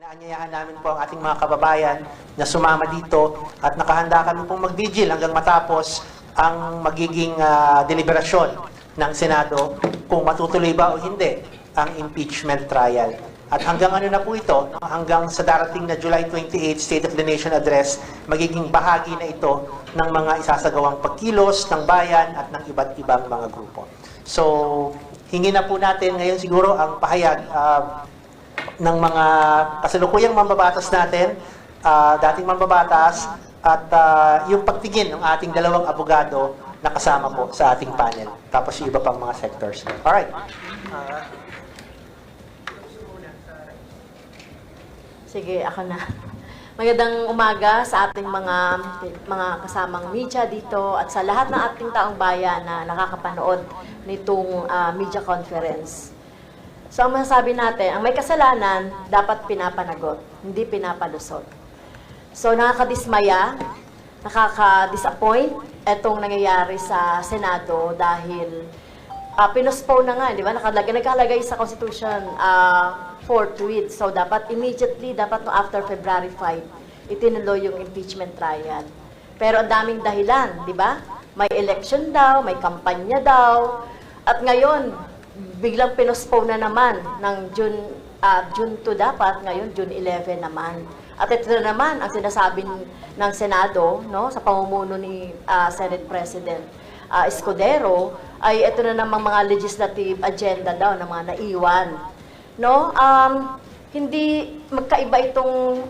Inaanyayahan namin po ang ating mga kababayan na sumama dito at nakahanda kami pong mag-vigil hanggang matapos ang magiging deliberasyon ng Senado kung matutuloy ba o hindi ang impeachment trial. At hanggang ano na po ito, hanggang sa darating na July 28 State of the Nation Address, magiging bahagi na ito ng mga isasagawang pagkilos ng bayan at ng iba't ibang mga grupo. So, hingi na po natin ngayon siguro ang pahayag ng mga kasalukuyang mambabatas natin, dating mambabatas, at yung pagtingin ng ating dalawang abogado na kasama po sa ating panel. Tapos yung iba pang mga sectors. Alright. Sige, ako na. Magandang umaga sa ating mga kasamang media dito at sa lahat ng ating taong bayan na nakakapanood nitong media conference. So, ang masasabi natin, ang may kasalanan, dapat pinapanagot, hindi pinapalusot. So, nakakadismaya, nakaka-disappoint itong nangyayari sa Senado dahil pinuspone na nga, di ba? Nakalagay sa Constitution forthwith. So, dapat immediately, dapat no after February 5, itinuloy yung impeachment trial. Pero ang daming dahilan, di ba? May election daw, may kampanya daw, at ngayon, biglang pinuspone na naman ng June 2 dapat, ngayon June 11 naman. At ito na naman ang sinasabi ng Senado, no, sa pamumuno ni Senate President Escudero, ay ito na namang mga legislative agenda daw ng mga naiwan. No? Hindi magkaiba itong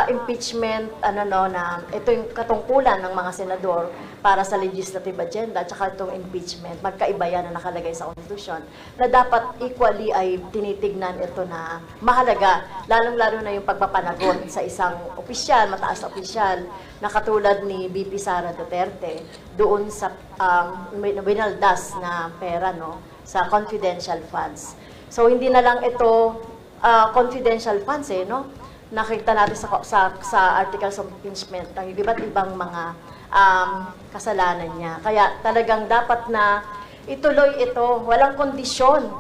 impeachment, na ito yung katungkulan ng mga senador para sa legislative agenda at saka itong impeachment. Magkaiba yan na nakalagay sa Constitution na dapat equally ay tinitignan ito na mahalaga, lalong-lalo na yung pagpapanagot sa isang opisyal, mataas na opisyal na katulad ni VP Sara Duterte doon sa winaldas na pera, no, sa confidential funds. So hindi na lang ito confidential funds, no? Nakita natin sa articles of impeachment ang iba't ibang mga kasalanan niya. Kaya talagang dapat na ituloy ito, walang kondisyon,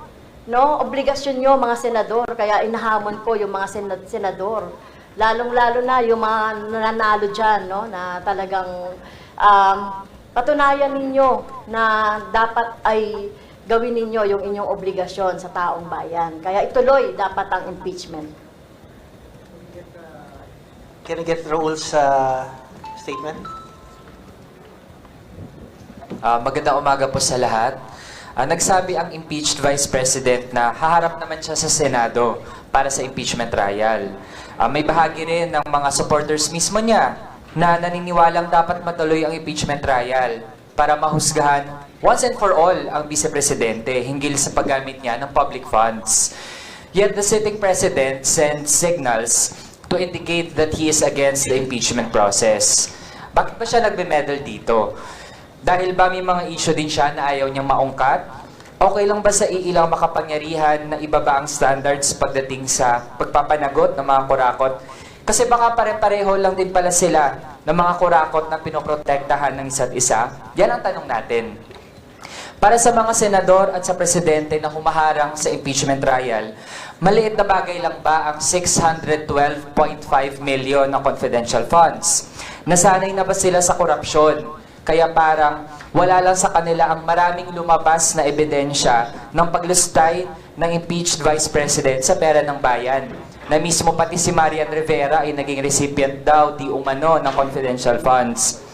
no? Obligasyon nyo mga senador, kaya inahamon ko yung mga senador. Lalong-lalo na yung mga nananalo dyan, no? Na talagang patunayan ninyo na dapat ay gawin ninyo yung inyong obligasyon sa taong bayan. Kaya ituloy dapat ang impeachment. Can I get Raul's statement? Magandang umaga po sa lahat. Nagsabi ang impeached Vice President na haharap naman siya sa Senado para sa impeachment trial. May bahagi rin ng mga supporters mismo niya na naniniwalang dapat matuloy ang impeachment trial para mahusgahan once and for all ang Vice Presidente hinggil sa paggamit niya ng public funds. Yet the sitting President sends signals to indicate that he is against the impeachment process. Bakit ba siya nagbe-meddle dito? Dahil ba may mga issue din siya na ayaw niyang maungkat? Okay lang ba sa iilang makapangyarihan na ibaba ang standards pagdating sa pagpapanagot ng mga kurakot? Kasi baka pare-pareho lang din pala sila ng mga kurakot na pinoprotektahan ng isa't isa? Yan ang tanong natin. Para sa mga senador at sa presidente na humaharang sa impeachment trial, maliit na bagay lang ba ang 612.5 million na confidential funds? Nasanay na ba sila sa korupsyon? Kaya parang wala lang sa kanila ang maraming lumabas na ebidensya ng paglustay ng impeached Vice President sa pera ng bayan. Na mismo pati si Marian Rivera ay naging recipient daw di umano ng confidential funds.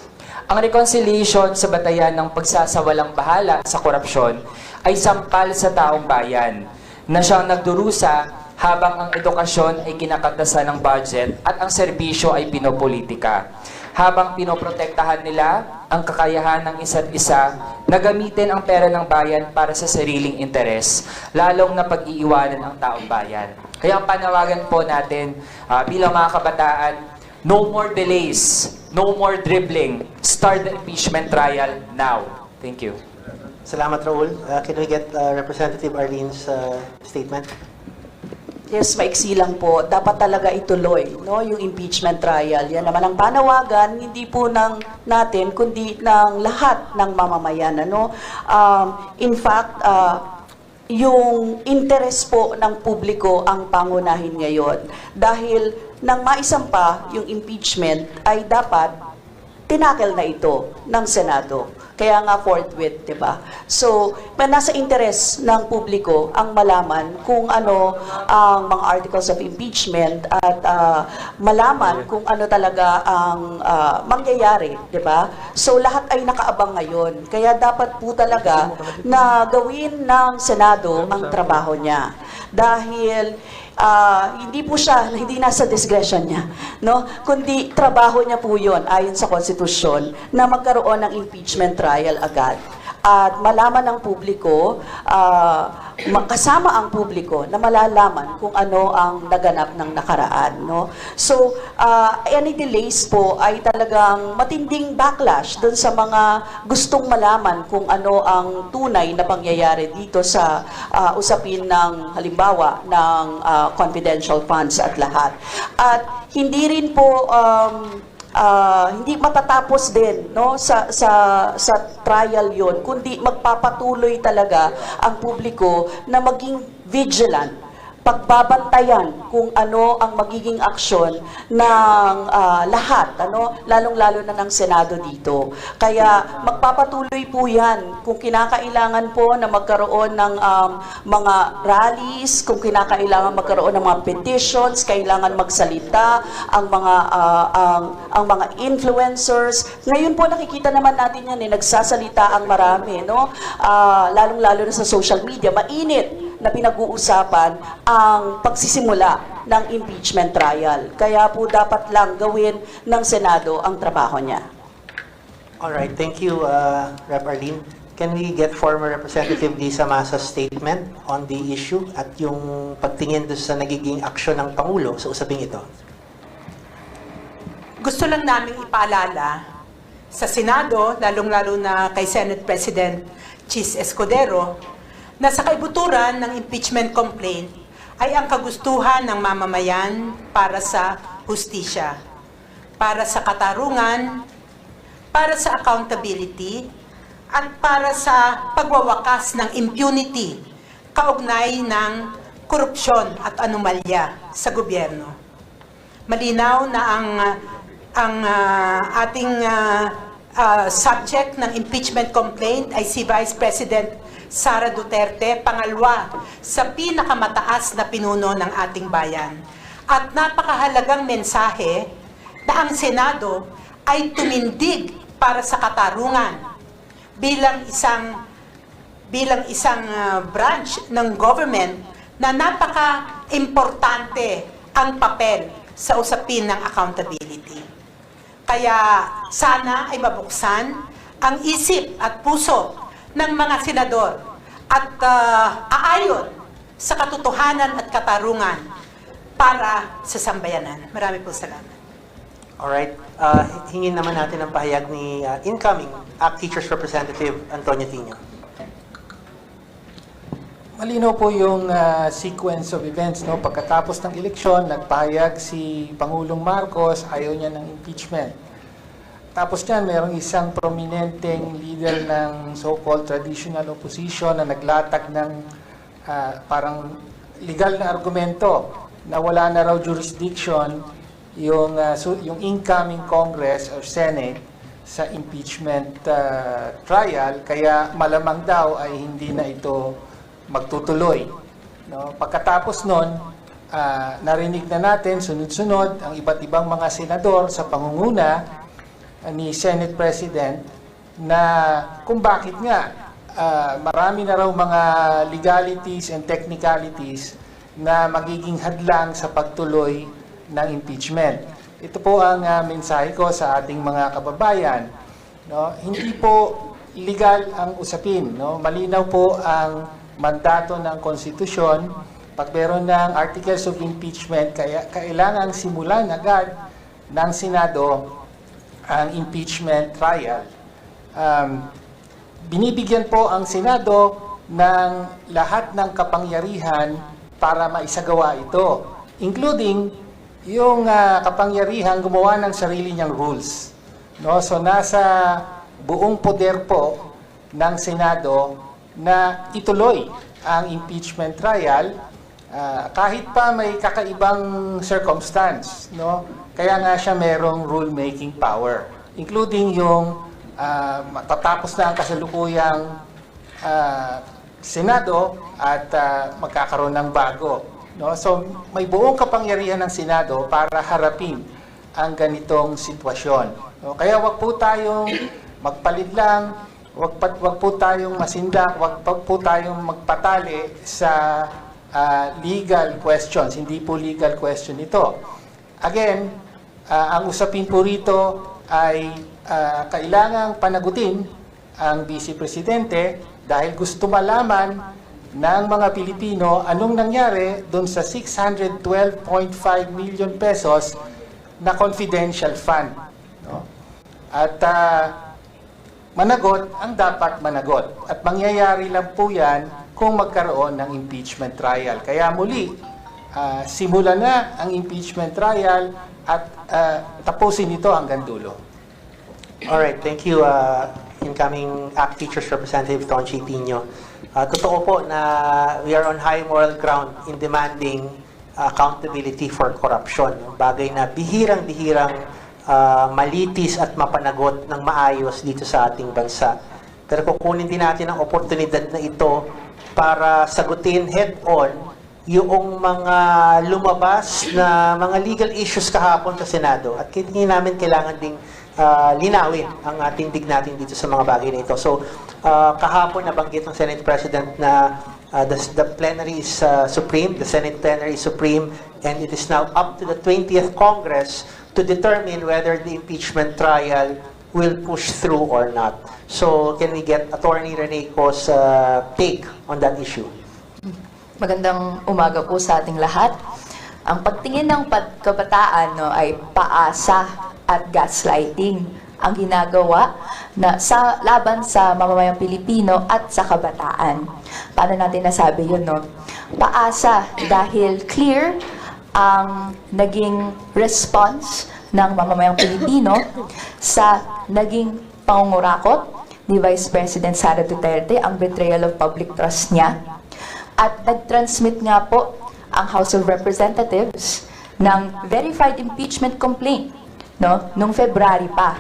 Ang reconciliation sa batayan ng pagsasawalang bahala sa korupsyon ay sampal sa taong bayan na siyang nagdurusa habang ang edukasyon ay kinakatasan ng budget at ang serbisyo ay pinopolitika. Habang pinoprotektahan nila ang kakayahan ng isa't isa na gamitin ang pera ng bayan para sa sariling interes, lalong na pag-iiwanan ang taong bayan. Kaya ang panawagan po natin bilang mga kabataan, no more delays, no more dribbling. Start the impeachment trial now. Thank you. Salamat, Raul. Can we get Representative Arlene's statement? Yes, maiksi lang po. Dapat talaga ituloy, no, yung impeachment trial. Yan naman ang panawagan, hindi po natin, kundi ng lahat ng mamamayan. Ano? In fact, yung interes po ng publiko ang pangunahin ngayon. Dahil nang maisampa yung impeachment ay dapat tinakel na ito ng Senado. Kaya nga forthwith, di ba? So, nasa interes ng publiko ang malaman kung ano ang mga articles of impeachment at malaman kung ano talaga ang mangyayari, di ba? So, lahat ay nakaabang ngayon. Kaya dapat po talaga na gawin ng Senado ang trabaho niya. Dahil hindi nasa discretion niya, no? Kundi trabaho niya po 'yon ayon sa konstitusyon na magkaroon ng impeachment trial agad. At malaman ng publiko, kasama ang publiko na malalaman kung ano ang naganap ng nakaraan, no? So, any delays po ay talagang matinding backlash doon sa mga gustong malaman kung ano ang tunay na pangyayari dito sa usapin ng halimbawa ng confidential funds at lahat. At hindi rin po hindi matatapos din, no, sa trial yon, kundi magpapatuloy talaga ang publiko na maging vigilant, pagbabantayan kung ano ang magiging aksyon ng lahat, lalong-lalo na ng Senado dito. Kaya magpapatuloy po yan kung kinakailangan po na magkaroon ng mga rallies, kung kinakailangan magkaroon ng mga petitions, kailangan magsalita ang mga influencers. Ngayon po nakikita naman natin yan, nagsasalita ang marami, no? Lalong-lalo na sa social media, mainit na pinag-uusapan ang pagsisimula ng impeachment trial. Kaya po dapat lang gawin ng Senado ang trabaho niya. Alright, thank you, Rep. Arlene. Can we get former Representative Lisa Masa's statement on the issue at yung pagtingin doon sa nagiging aksyon ng Pangulo sa usaping ito? Gusto lang namin ipaalala sa Senado, lalong-lalo na kay Senate President Chis Escudero, na sa kaibuturan ng impeachment complaint ay ang kagustuhan ng mamamayan para sa hustisya, para sa katarungan, para sa accountability, at para sa pagwawakas ng impunity kaugnay ng korupsyon at anomalya sa gobyerno. Malinaw na ang ating subject ng impeachment complaint ay si Vice President Sara Duterte, pangalawa sa pinakamataas na pinuno ng ating bayan. At napakahalagang mensahe na ang Senado ay tumindig para sa katarungan bilang isang branch ng government na napaka-importante ang papel sa usapin ng accountability. Kaya sana ay mabuksan ang isip at puso ng mga senador at aayon sa katotohanan at katarungan para sa sambayanan. Marami po salamat. Alright, hingin naman natin ang pahayag ni incoming ACT Teachers Representative Antonio Tino. Malinaw po yung sequence of events, no? Pagkatapos ng eleksyon, nagpahayag si Pangulong Marcos, ayaw niya ng impeachment. Tapos niyan, mayroong isang prominenteng leader ng so-called traditional opposition na naglatag ng parang legal na argumento na wala na raw jurisdiction yung incoming Congress or Senate sa impeachment trial, kaya malamang daw ay hindi na ito magtutuloy. No? Pagkatapos nun, narinig na natin sunod-sunod ang iba't ibang mga senador sa pangunguna ni Senate President na kung bakit nga marami na raw mga legalities and technicalities na magiging hadlang sa pagtuloy ng impeachment. Ito po ang mensahe ko sa ating mga kababayan. No? Hindi po legal ang usapin. No? Malinaw po ang mandato ng konstitusyon. Pag meron ng articles of impeachment, kaya kailangan simulan agad ng Senado ang impeachment trial. Binibigyan po ang Senado ng lahat ng kapangyarihan para maisagawa ito, including yung kapangyarihan gumawa ng sarili niyang rules. No? So nasa buong poder po ng Senado na ituloy ang impeachment trial kahit pa may kakaibang circumstance, no? Kaya nga siya merong rule-making power, including yung matatapos na ang kasalukuyang Senado at magkakaroon ng bago, no? So may buong kapangyarihan ng Senado para harapin ang ganitong sitwasyon, no? Kaya wag po tayong magpalit lang, wag po tayong masindak, wag po tayong magpatali sa legal questions. Hindi po legal question ito. Again, ang usapin po rito ay kailangang panagutin ang Vice Presidente dahil gusto malaman ng mga Pilipino anong nangyari doon sa 612.5 million pesos na confidential fund, no? At managot ang dapat managot. At mangyayari lang po yan kung magkaroon ng impeachment trial. Kaya muli, simulan na ang impeachment trial at tapusin ito hanggang dulo. Alright, thank you, incoming ACT Teachers Representative Tonchi Pino. Totoo po na we are on high moral ground in demanding accountability for corruption. Bagay na bihirang-bihirang malitis at mapanagot ng maayos dito sa ating bansa. Pero kukunin din natin ang oportunidad na ito para sagutin head-on yung mga lumabas na mga legal issues kahapon sa Senado. At hindi namin kailangan ding linawin ang ating dig natin dito sa mga bagay na ito. So, kahapon nabanggit ng Senate President na the plenary is supreme, the Senate plenary is supreme, and it is now up to the 20th Congress to determine whether the impeachment trial will push through or not. So, can we get Attorney Rene Co's take on that issue? Magandang umaga po sa ating lahat. Ang pagtingin ng kabataan ay paasa at gaslighting ang ginagawa na sa laban sa mamamayang Pilipino at sa kabataan. Paano natin nasabi yun, no? Paasa dahil clear ang naging response ng mamamayang Pilipino sa naging pangungurakot ni Vice President Sara Duterte, ang betrayal of public trust niya. At nag-transmit nga po ang House of Representatives ng verified impeachment complaint, no, nung February pa.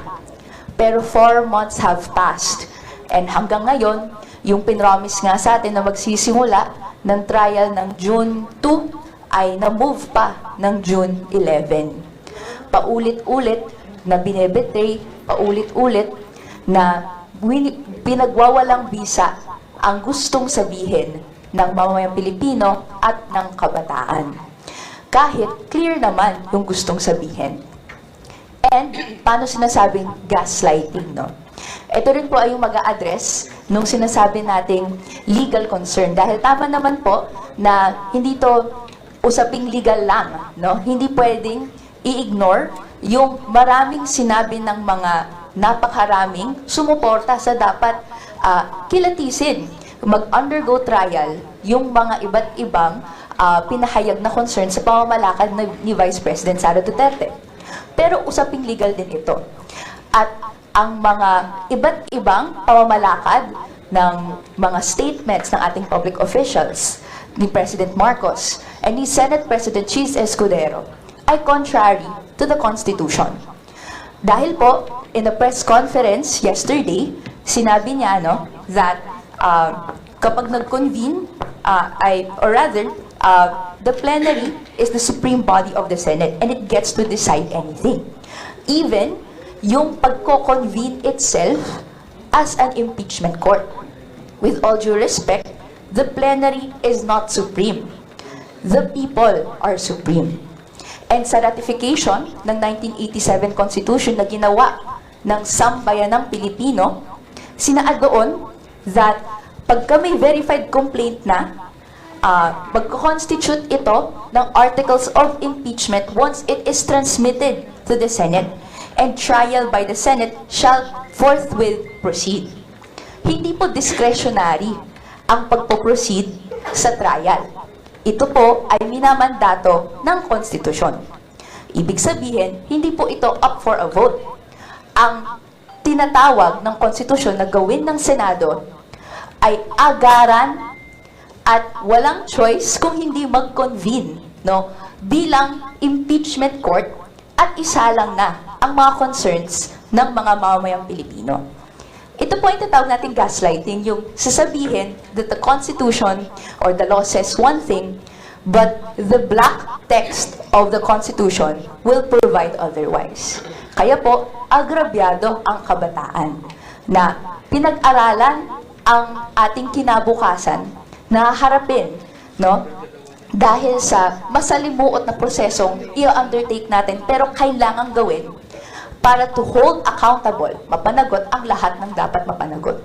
Pero 4 months have passed. And hanggang ngayon, yung pinromise nga sa atin na magsisimula ng trial ng June 2 ay na-move pa ng June 11. Paulit-ulit na binebetray, paulit-ulit na pinagwawalang bisa ang gustong sabihin ng mamamayang Pilipino at ng kabataan. Kahit clear naman yung gustong sabihin. And paano sinasabing gaslighting, no? Ito rin po ay yung mag-a-address nung sinasabi nating legal concern. Dahil tama naman po na hindi to usaping legal lang, no? Hindi pwedeng i-ignore yung maraming sinabi ng mga napakaraming sumuporta sa dapat kilatisin, mag-undergo trial yung mga iba't ibang pinahayag na concern sa pamamalakad ni Vice President Sara Duterte. Pero usaping legal din ito. At ang mga iba't ibang pamamalakad ng mga statements ng ating public officials, ni President Marcos and ni Senate President Chis Escudero, ay contrary to the Constitution. Dahil po, in a press conference yesterday, sinabi niya that kapag nag-convene, the plenary is the supreme body of the Senate and it gets to decide anything. Even yung pagko-convene itself as an impeachment court. With all due respect, the plenary is not supreme. The people are supreme. And sa ratification ng 1987 Constitution na ginawa ng sambayanang Pilipino, sinaad doon that pagka may verified complaint na, magko-constitute ito ng articles of impeachment once it is transmitted to the Senate, and trial by the Senate shall forthwith proceed. Hindi po discretionary ang pagpo-proceed sa trial. Ito po ay minamandato ng konstitusyon. Ibig sabihin, hindi po ito up for a vote. Ang tinatawag ng konstitusyon na gawin ng Senado ay agaran at walang choice kung hindi mag-convene, no, bilang impeachment court at isa lang na ang mga concerns ng mga mamamayang Pilipino. Ito po yung tatawag natin gaslighting, yung sasabihin that the Constitution or the law says one thing, but the black text of the Constitution will provide otherwise. Kaya po, agrabyado ang kabataan na pinag-aralan ang ating kinabukasan na harapin, no? Dahil sa masalimuot na prosesong i-undertake natin pero kailangang gawin para to hold accountable, mapanagot ang lahat ng dapat mapanagot.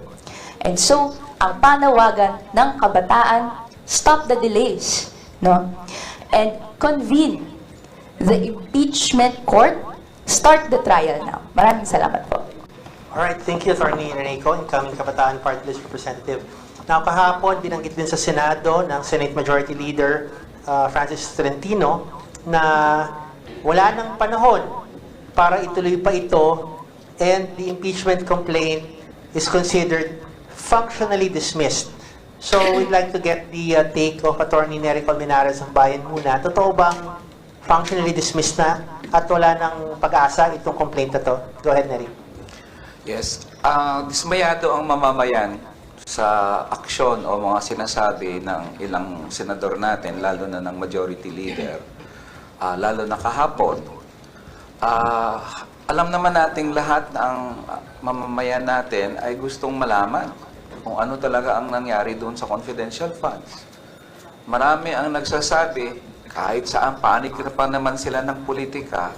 And so, ang panawagan ng kabataan, stop the delays, no? And convene the impeachment court, start the trial now. Maraming salamat po. Alright, thank you, Attorney Reneco, incoming Kabataan Party List Representative. Now, kahapon, binanggit din sa Senado ng Senate Majority Leader Francis Trentino na wala nang panahon para ituloy pa ito and the impeachment complaint is considered functionally dismissed. So, we'd like to get the take of Attorney Nery Colmenares ng Bayan muna. Totoo bang functionally dismissed na at wala nang pag-asa itong complaint na to? Go ahead, Nery. Yes. Dismayado ang mamamayan sa aksyon o mga sinasabi ng ilang senador natin, lalo na ng majority leader, lalo na kahapon. Alam naman nating lahat ng mamamayan natin ay gustong malaman kung ano talaga ang nangyari doon sa confidential funds. Marami ang nagsasabi, kahit saan panig pa naman sila ng politika,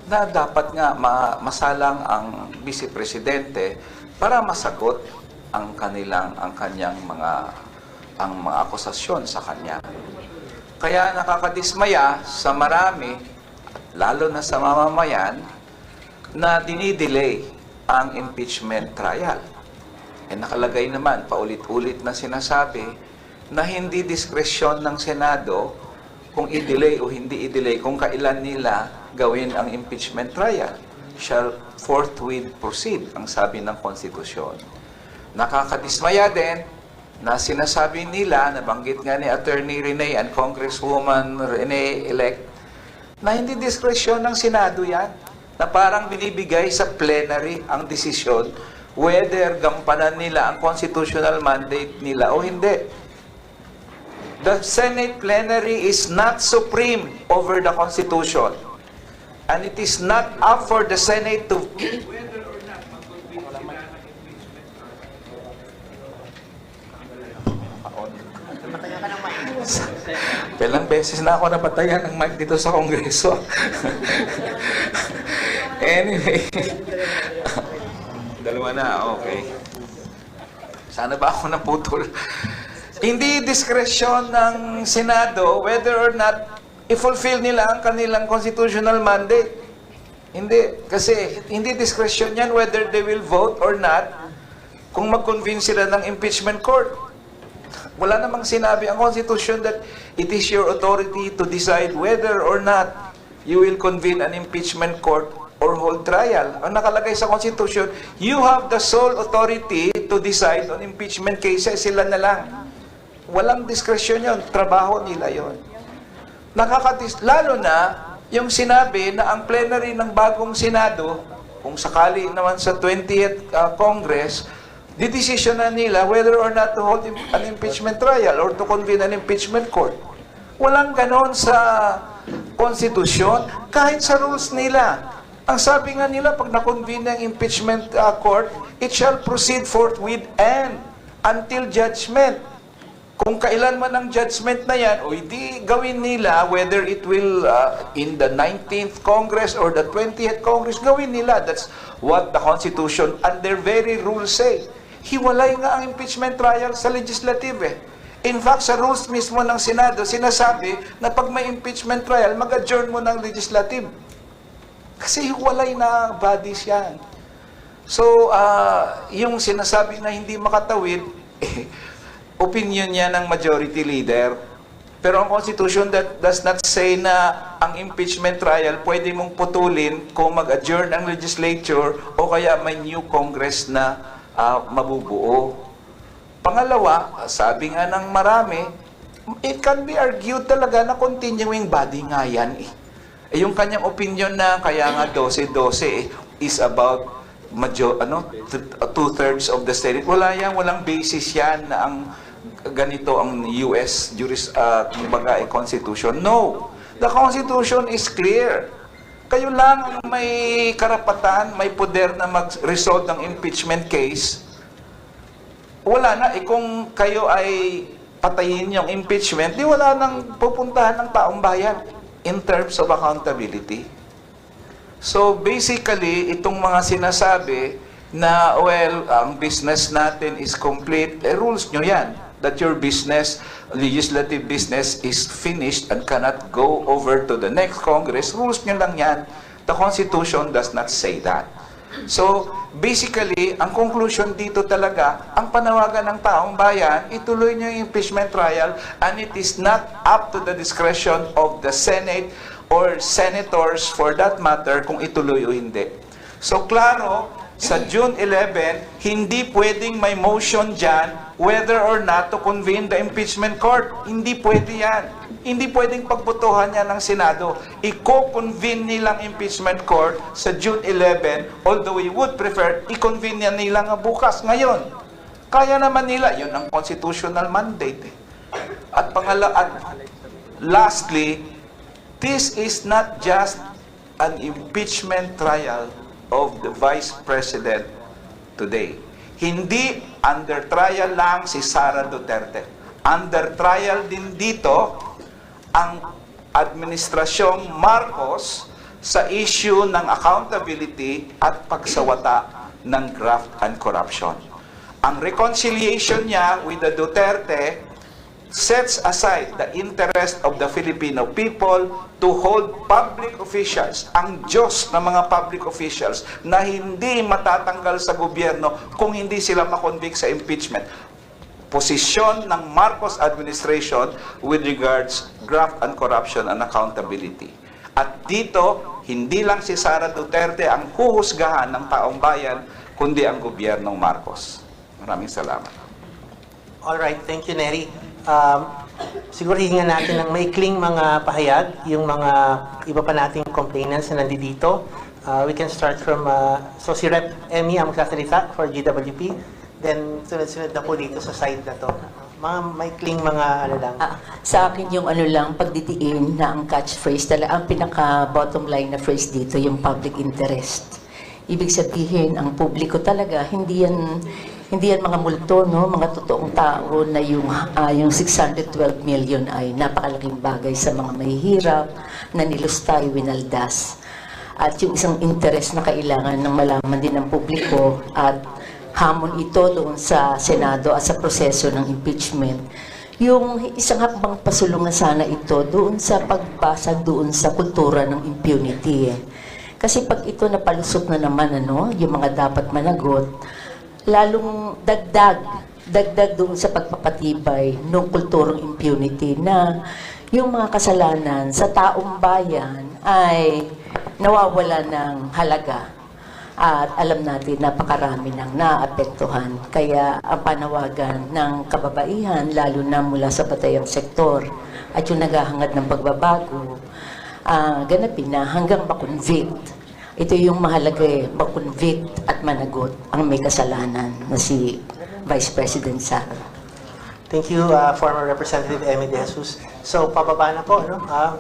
na dapat nga masalang ang Vice Presidente para masagot ang kanyang mga akusasyon sa kanya. Kaya nakakadismaya sa marami, lalo na sa mamamayan, na dinidelay ang impeachment trial. E nakalagay naman, paulit-ulit na sinasabi na hindi diskresyon ng Senado kung i-delay o hindi i-delay, kung kailan nila gawin ang impeachment trial. Shall forthwith proceed, ang sabi ng konstitusyon. Nakakadismaya din na sinasabi nila, nabanggit nga ni Attorney Rene and Congresswoman Rene-elect, na hindi diskresyon ng Senado yan, na parang binibigay sa plenary ang desisyon whether gampanan nila ang constitutional mandate nila o hindi. The Senate plenary is not supreme over the Constitution. And it is not up for the Senate to Ilang beses na ako napatayan ng mic dito sa Kongreso. Anyway. Dalawa na, okay. Sana ba ako naputol? Hindi diskresyon ng Senado whether or not i-fulfill nila ang kanilang constitutional mandate. Hindi. Kasi hindi diskresyon yan whether they will vote or not kung mag-convene sila ng impeachment court. Wala namang sinabi ang Constitution that it is your authority to decide whether or not you will convene an impeachment court or hold trial. Ang nakalagay sa Constitution, you have the sole authority to decide on impeachment cases. Sila na lang. Walang diskresyon yon, trabaho nila yon. Lalo na yung sinabi na ang plenary ng bagong Senado, kung sakali naman sa 20th Congress, didesisyon na nila whether or not to hold an impeachment trial or to convene an impeachment court. Walang ganon sa konstitusyon, kahit sa rules nila. Ang sabi nga nila, pag na-convene ang impeachment court, it shall proceed forthwith and until judgment. Kung kailan man ang judgment na yan, o hindi gawin nila, whether it will in the 19th Congress or the 20th Congress, gawin nila. That's what the Constitution and their very rules say. Hiwalay nga ang impeachment trial sa legislative eh. In fact, sa rules mismo ng Senado, sinasabi na pag may impeachment trial, mag-adjourn mo ng legislative. Kasi hiwalay na bodies yan. So, yung sinasabi na hindi makatawid, opinion niya ng majority leader. Pero ang Constitution that does not say na ang impeachment trial pwede mong putulin kung mag-adjourn ang legislature o kaya may new Congress na mabubuo. Pangalawa, sabi nga ng marami, it can be argued talaga na continuing body nga yan eh. Yung kanyang opinion na kaya nga 12-12 is about two-thirds of the Senate. Wala yan, walang basis yan na ang ganito ang US Constitution. No. The Constitution is clear. Kayo lang ang may karapatan, may poder na mag-resolve ng impeachment case. Wala na. Kung kayo ay patayin yung impeachment, di wala nang pupuntahan ng taong bayan in terms of accountability. So basically, itong mga sinasabi na, well, ang business natin is complete, rules nyo yan. That your business, legislative business is finished and cannot go over to the next Congress. Rules nyo lang yan. The Constitution does not say that. So, basically, ang conclusion dito talaga, ang panawagan ng taong bayan, ituloy nyo yung impeachment trial and it is not up to the discretion of the Senate or senators for that matter kung ituloy o hindi. So, klaro, sa June 11, hindi pwedeng may motion dyan whether or not to convene the impeachment court. Hindi pwede yan. Hindi pwedeng pagbotohan yan ng Senado. I-co-convene nilang impeachment court sa June 11, although we would prefer, i-convene yan nila nga bukas, ngayon. Kaya naman nila, yun ang constitutional mandate. At lastly, this is not just an impeachment trial of the Vice President today. Hindi under trial lang si Sara Duterte. Under trial din dito ang administrasyong Marcos sa issue ng accountability at pagsawata ng graft and corruption. Ang reconciliation niya with the Duterte sets aside the interest of the Filipino people to hold public officials, ang Diyos ng mga public officials, na hindi matatanggal sa gobyerno kung hindi sila makonvict sa impeachment. Posisyon ng Marcos administration with regards graft and corruption and accountability. At dito, hindi lang si Sara Duterte ang huhusgahan ng taong bayan, kundi ang gobyernong Marcos. Maraming salamat. Alright, thank you, Neri. Siguro hihingan natin ng maikling mga pahayag, yung mga iba pa nating complainants na nandito. We can start from, so si Rep. Emmy ang magsasalita for GWP. Then, sunod-sunod na po dito sa side na to. Mga maikling mga ano lang. Sa akin yung ano lang, pagdidiin na ang catchphrase talaga, ang pinaka-bottom line na phrase dito, yung public interest. Ibig sabihin, ang publiko talaga, hindi yan mga multo, no? Mga totoong tao na yung 612 million ay napakalaking bagay sa mga mahihirap, na nilustay, winaldas. At yung isang interest na kailangan ng malaman din ng publiko at hamon ito doon sa Senado at sa proseso ng impeachment. Yung isang hakbang pasulungan sana ito doon sa pagbasag doon sa kultura ng impunity. Kasi pag ito napalusot na naman, yung mga dapat managot, lalong dagdag doon sa pagpapatibay ng kulturang impunity na yung mga kasalanan sa taong bayan ay nawawala ng halaga. At alam natin, napakarami nang naapektuhan. Kaya ang panawagan ng kababaihan, lalo na mula sa batayang sektor, at yung naghahangad ng pagbabago, ganapin na hanggang makonvict. Ito yung mahalaga makonvict at managot ang may kasalanan na si Vice President Sara. Thank you, former Representative Emmy De Jesus. So, pababa na po,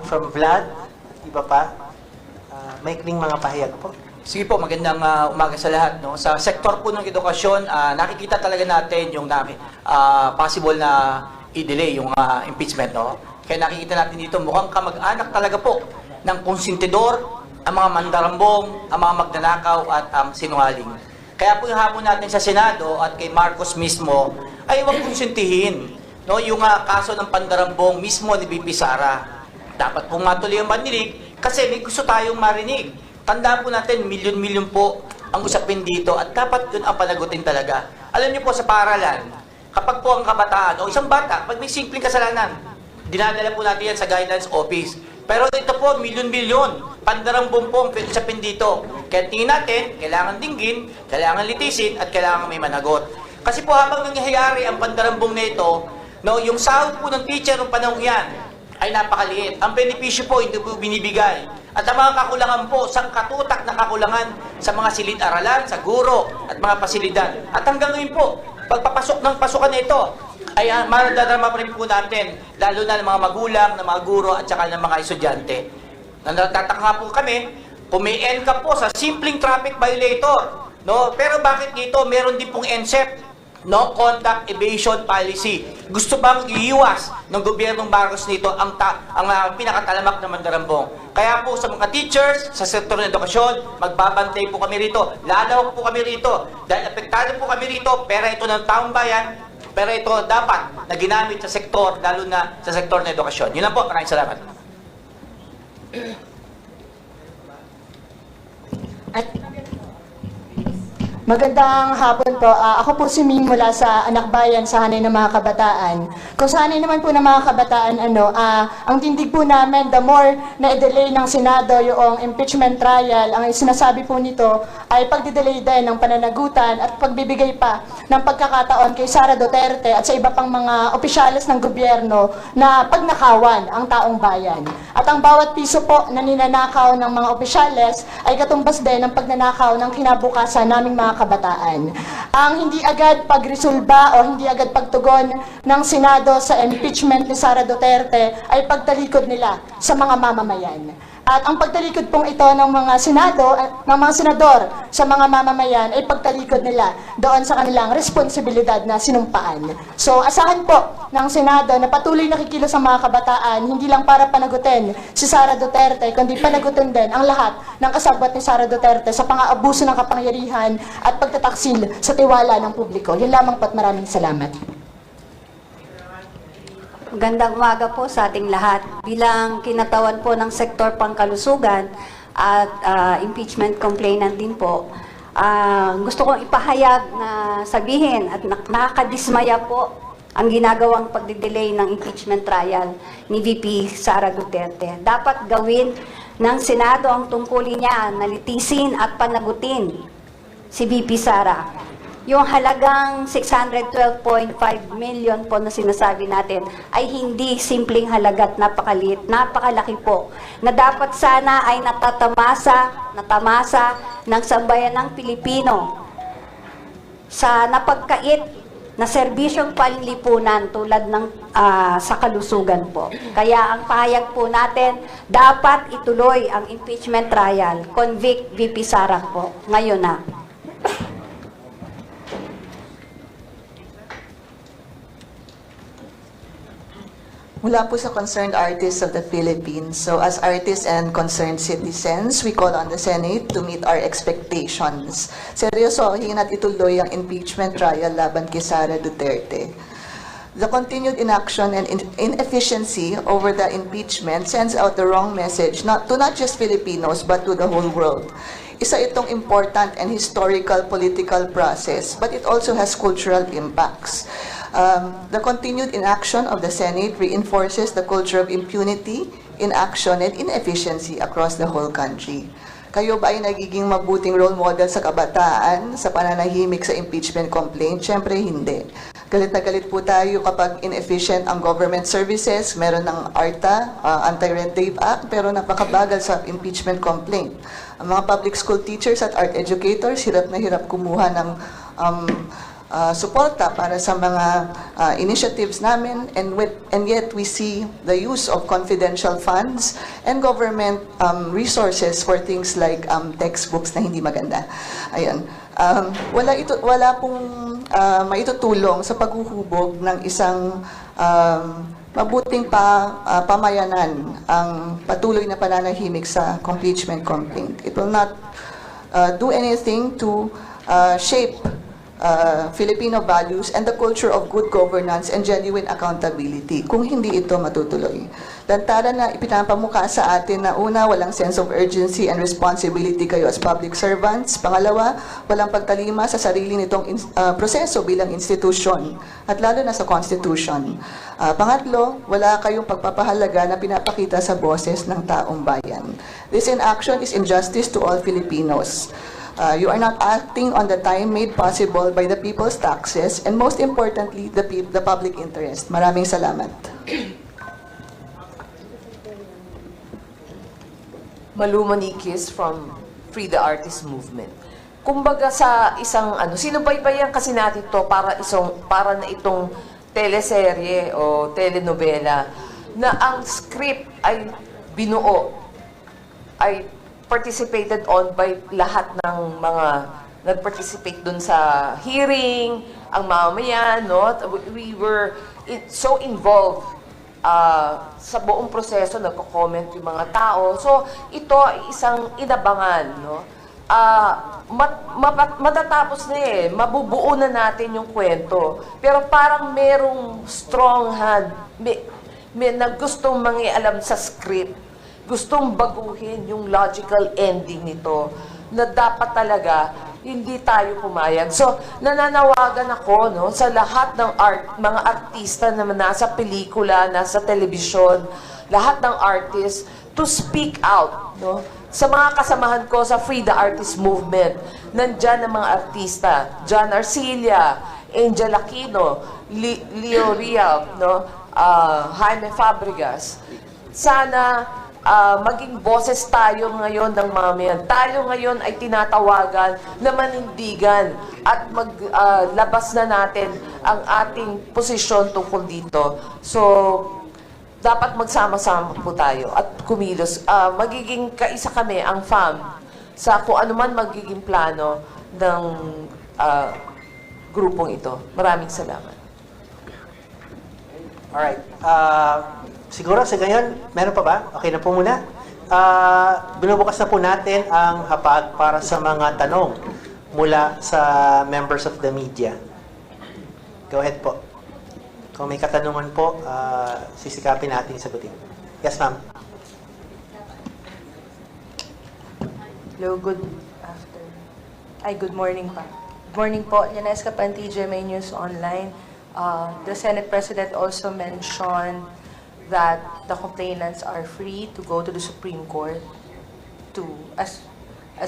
from Vlad, iba pa, maikling mga pahayag po. Sige po, magandang umaga sa lahat. No? Sa sektor po ng edukasyon, nakikita talaga natin yung possible na i-delay yung impeachment. No? Kaya nakikita natin dito, mukhang kamag-anak talaga po ng konsentidor, ang mga mandarambong, ang mga magnanakaw at ang sinungaling. Kaya po yung hapon natin sa Senado at kay Marcos mismo, ay huwag konsentihin. No? Yung kaso ng pandarambong mismo ni BP Sara. Dapat pong matuloy ang maninig kasi may gusto tayong marinig. Tandaan po natin, milyon-milyon po ang usapin dito at dapat yun ang panagutin talaga. Alam niyo po sa paaralan, kapag po ang kabataan o isang bata, pag may simpleng kasalanan, dinadala po natin yan sa guidance office. Pero ito po, milyon-milyon, pandarambong po ang usapin dito. Kaya tingin natin, kailangan dinggin, kailangan litisin, at kailangan may managot. Kasi po habang nangyayari ang pandarambong na ito, No, yung sahod po ng teacher ng panahon yan ay napakaliit. Ang benepisyo po hindi po binibigay. At ang mga kakulangan po, sangkatutak na kakulangan sa mga silid-aralan, sa guro at mga pasilidad. At hanggang ngayon po, pagpapasok ng pasukan na ito, ay maradarama pa rin po natin, lalo na ng mga magulang, ng mga guro at saka ng mga estudyante. Natataka po kami, kung may NCAP po sa simpleng traffic violator, no? Pero bakit dito meron din pong NCEP, no conduct evasion policy? Gusto bang iiwas ng gobyernong Marcos nito ang pinakatalamak na mandarambong? Kaya po sa mga teachers, sa sektor ng edukasyon, magbabantay po kami rito. Lalaw po kami rito. Dahil apektado po kami rito, pera ito ng taong bayan, pero ito dapat na ginamit sa sektor, lalo na sa sektor ng edukasyon. Yun lang po. Maraming salamat. Magandang hapon po. Ako po si Ming mula sa Anak Bayan sa Hanay ng Mga Kabataan. Kung sa hanay naman po ng mga kabataan, ang tindig po namin, the more na i-delay ng Senado yung impeachment trial, ang sinasabi po nito ay pagdidelay din ng pananagutan at pagbibigay pa ng pagkakataon kay Sara Duterte at sa iba pang mga opisyales ng gobyerno na pagnakawan ang taong bayan. At ang bawat piso po na ninanakaw ng mga opisyales ay katumbas din ng pagnanakaw ng kinabukasan naming mga kabataan. Ang hindi agad pagresolba o hindi agad pagtugon ng Senado sa impeachment ni Sara Duterte ay pagtalikod nila sa mga mamamayan. At ang pagtalikod pong ito ng mga senador sa mga mamamayan ay pagtalikod nila doon sa kanilang responsibilidad na sinumpaan. So asahan po ng Senado na patuloy nakikilos ang mga kabataan, hindi lang para panagutin si Sara Duterte, kundi panagutin din ang lahat ng kasabwat ni Sara Duterte sa pang-aabuso ng kapangyarihan at pagtataksil sa tiwala ng publiko. Yun lamang po at maraming salamat. Magandang umaga po sa ating lahat. Bilang kinatawan po ng sektor pangkalusugan at impeachment complainant din po, gusto kong ipahayag na sabihin at nakakadismaya po ang ginagawang pagdidelay ng impeachment trial ni VP Sara Duterte. Dapat gawin ng Senado ang tungkulin niya na litisin at panagutin si VP Sara. Yung halagang 612.5 million po na sinasabi natin ay hindi simpleng halaga at napakaliit, napakalaki po, na dapat sana ay natamasa ng sambayan ng Pilipino sa napagkait na serbisyong panlipunan tulad ng sa kalusugan po. Kaya ang pahayag po natin, dapat ituloy ang impeachment trial, convict VP Sara po, ngayon na. Mula po sa Concerned Artists of the Philippines. So as artists and concerned citizens, we call on the Senate to meet our expectations. Seryosohin at ituloy ang impeachment trial laban kay Sara Duterte. The continued inaction and inefficiency over the impeachment sends out the wrong message not just Filipinos but to the whole world. Isa itong important and historical political process, but it also has cultural impacts. The continued inaction of the Senate reinforces the culture of impunity, inaction, and inefficiency across the whole country. Kayo ba ay nagiging mabuting role model sa kabataan sa pananahimik sa impeachment complaint? Siyempre hindi. Galit na galit po tayo kapag inefficient ang government services, meron ng ARTA, Anti-Red Tape Act, pero napakabagal sa impeachment complaint. Ang mga public school teachers at art educators, hirap na hirap kumuha ng suporta para sa mga initiatives namin, and yet we see the use of confidential funds and government resources for things like textbooks na hindi maganda. Ayun. Wala pong maitutulong sa paghuhubog ng isang mabuting pamayanan ang patuloy na pananahimik sa impeachment complaint. It will not do anything to shape Filipino values and the culture of good governance and genuine accountability kung hindi ito matutuloy. Lantaran na ipinapamukha sa atin na una, walang sense of urgency and responsibility kayo as public servants. Pangalawa, walang pagtalima sa sarili nitong proseso bilang institusyon at lalo na sa Constitution. Pangatlo, wala kayong pagpapahalaga na pinapakita sa boses ng taong bayan. This inaction is injustice to all Filipinos. You are not acting on the time made possible by the people's taxes and most importantly, the public interest. Maraming salamat. Malu Moniquez from Free the Artist Movement. Kumbaga sa isang sinubaybayan kasi natin to para na itong teleserye o telenovela na ang script ay binuo, ay participated on by lahat ng mga nag-participate dun sa hearing, ang mamamayan, no? We were so involved sa buong proseso, nagko-comment yung mga tao. So, ito ay isang inabangan, no? Matatapos na mabubuo na natin yung kwento. Pero parang merong strong hand, may na gustong mangialam sa script, gustong baguhin yung logical ending nito, na dapat talaga hindi tayo pumayag. So, nananawagan ako, no, sa lahat ng mga artista na nasa pelikula, nasa telebisyon, lahat ng artists, to speak out, no? Sa mga kasamahan ko sa Free the Artist Movement, nandyan ang mga artista, John Arcilla, Angel Aquino, Leo Rial, no? Jaime Fabregas. Sana maging boses tayo ngayon ng mamayan. Tayo ngayon ay tinatawagan na manindigan at maglabas na natin ang ating posisyon tungkol dito. So, dapat magsama-sama po tayo at kumilos. Magiging kaisa kami, ang FAM, sa kung ano man magiging plano ng grupong ito. Maraming salamat. Alright. Siguro sa ganyan, meron pa ba? Okay na po muna. Binubukas na po natin ang hapag para sa mga tanong mula sa members of the media. Go ahead po. Kung may katanungan po, sisikapin natin sagutin. Yes, ma'am. Hello, good morning pa. Good morning po. Yanes Kapan, TGMA News Online. The Senate President also mentioned that the complainants are free to go to the Supreme Court as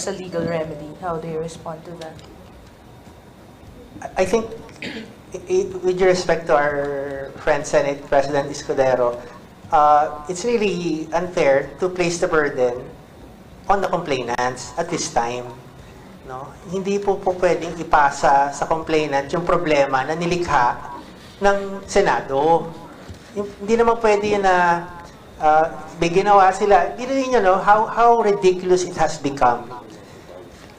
a legal remedy. How do you respond to that? I think, with respect to our friend Senate President Escudero, it's really unfair to place the burden on the complainants at this time. No? Hindi po pwedeng ipasa sa complainant yung problema na nilikha ng Senado. Hindi naman pwede na may ginawa sila. Hindi rin how ridiculous it has become.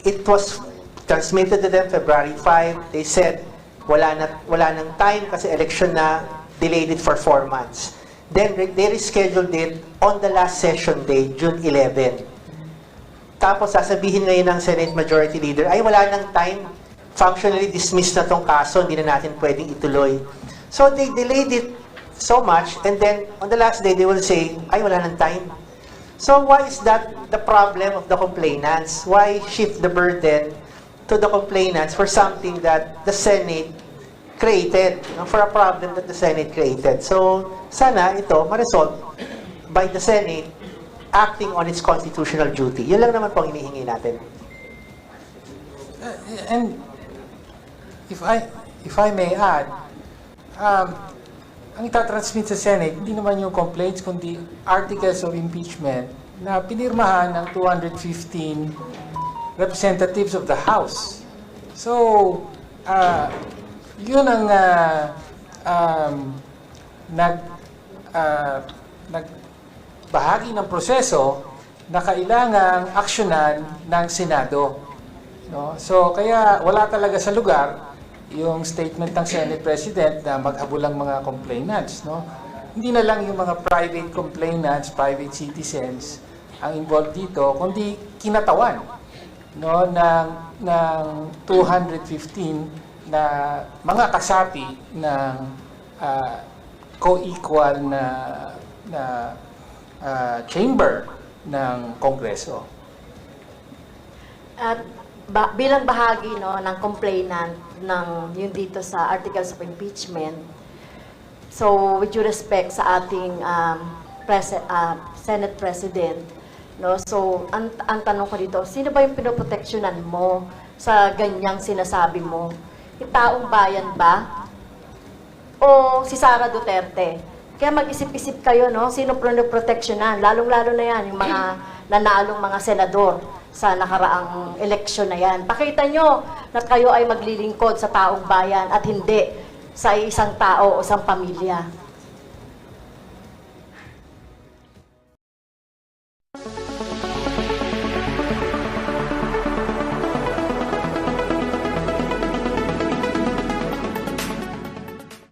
It was transmitted to them February 5. They said, wala nang time kasi election na, delayed it for 4 months. Then they rescheduled it on the last session day, June 11. Tapos sasabihin ngayon ng Senate Majority Leader, ay wala nang time, functionally dismissed na tong kaso, hindi na natin pwedeng ituloy. So they delayed it so much, and then on the last day they will say, ay wala nang time. So why is that the problem of the complainants? Why shift the burden to the complainants for something that the Senate created, for a problem that the Senate created? So sana ito ma-resolve by the Senate acting on its constitutional duty. Yun lang naman po ang hinihingi natin. And if I may add, ang itatransmit sa Senate, hindi naman yung complaints, kundi articles of impeachment na pinirmahan ng 215 representatives of the House. So, yun ang nagbahagi ng proseso na kailangang aksyonan ng Senado. No? So, kaya wala talaga sa lugar yung statement ng Senate President na maghabulang mga complainants. No? Hindi na lang yung mga private complainants, private citizens ang involved dito, kundi kinatawan, no, ng 215 na mga kasapi ng co-equal na chamber ng Kongreso. At bilang bahagi ng complainant ng yun dito sa articles of impeachment, so with due respect sa ating Senate President, No? So, ang tanong ko dito, sino ba yung pinoproteksyonan mo sa ganyang sinasabi mo? Yung taong bayan ba? O si Sara Duterte? Kaya mag-isip-isip kayo, no? Sino pinoproteksyonan? Lalong-lalo na yan, yung mga nanalong mga senador sa nakaraang eleksyon na yan. Pakita nyo na kayo ay maglilingkod sa taong bayan at hindi sa isang tao o isang pamilya.